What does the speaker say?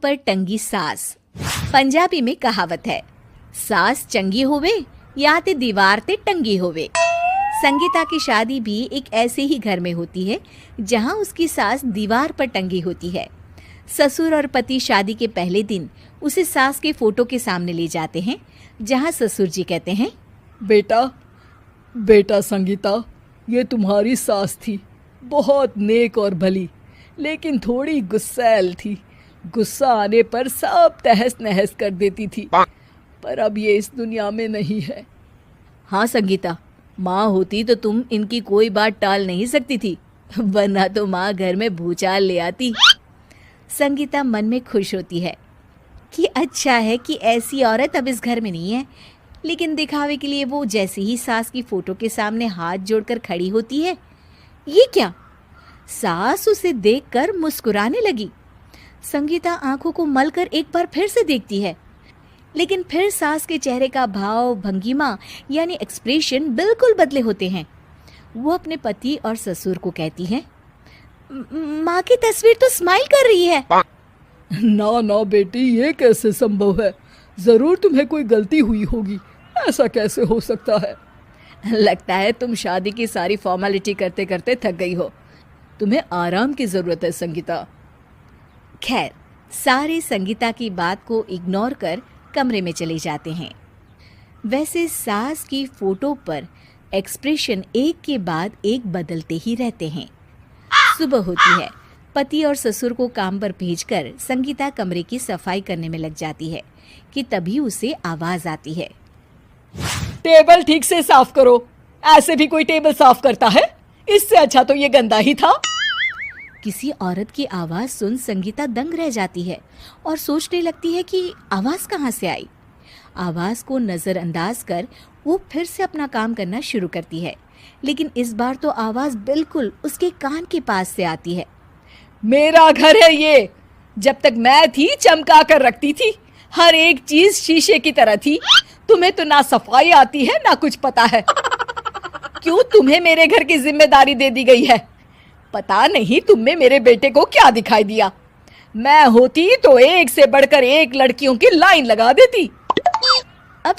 पर टंगी सास। पंजाबी में कहावत है, सास चंगी होवे या ते दीवार ते टंगी होवे। संगीता की शादी भी एक ऐसे ही घर में होती है जहां उसकी सास दीवार पर टंगी होती है। ससुर और पति शादी के पहले दिन उसे सास के फोटो के सामने ले जाते हैं, जहां ससुर जी कहते हैं, बेटा बेटा संगीता, ये तुम्हारी सास थी, बहुत नेक और भली, लेकिन थोड़ी गुस्सैल थी। गुस्सा आने पर सब तहस नहस कर देती थी, पर अब ये इस दुनिया में नहीं है। हाँ संगीता, माँ होती तो तुम इनकी कोई बात टाल नहीं सकती थी, वरना तो माँ घर में भूचाल ले आती। संगीता मन में खुश होती है कि अच्छा है कि ऐसी औरत अब इस घर में नहीं है, लेकिन दिखावे के लिए वो जैसे ही सास की फोटो के सामने हाथ जोड़कर खड़ी होती है, ये क्या? सास उसे देखकर मुस्कुराने लगी। संगीता आंखों को मलकर एक बार फिर से देखती है, लेकिन फिर सास के चेहरे का भाव, भंगिमा यानी एक्सप्रेशन बिल्कुल बदले होते हैं। वो अपने पति और ससुर को कहती है, माँ की तस्वीर तो स्माइल कर रही है। ना ना बेटी, ये कैसे संभव है? जरूर तुम्हें कोई गलती हुई होगी, ऐसा कैसे हो सकता है? लगता है तुम शादी की सारी फॉर्मेलिटी करते करते थक गई हो, तुम्हें आराम की जरूरत है संगीता। खैर, सारे संगीता की बात को इग्नोर कर कमरे में चले जाते हैं। वैसे सास की फोटो पर एक्सप्रेशन एक के बाद एक बदलते ही रहते हैं। सुबह होती है, पति और ससुर को काम पर भेजकर संगीता कमरे की सफाई करने में लग जाती है कि तभी उसे आवाज आती है, टेबल ठीक से साफ करो। ऐसे भी कोई टेबल साफ करता है? इससे अच्छा तो ये गंदा ही था। किसी औरत की आवाज सुन संगीता दंग रह जाती है और सोचने लगती है कि आवाज कहाँ से आई। आवाज को नजरअंदाज कर वो फिर से अपना काम करना शुरू करती है, लेकिन इस बार तो आवाज बिल्कुल उसके कान के पास से आती है। मेरा घर है ये, जब तक मैं थी चमका कर रखती थी, हर एक चीज शीशे की तरह थी। तुम्हें तो ना सफाई आती है ना कुछ पता है। क्यों तुम्हें मेरे घर की जिम्मेदारी दे दी गई है? पता नहीं तुम में मेरे बेटे को क्या दिखाई दिया। मैं होती तो एक से बढ़कर एक लड़कियों की लाइन लगा देती। अब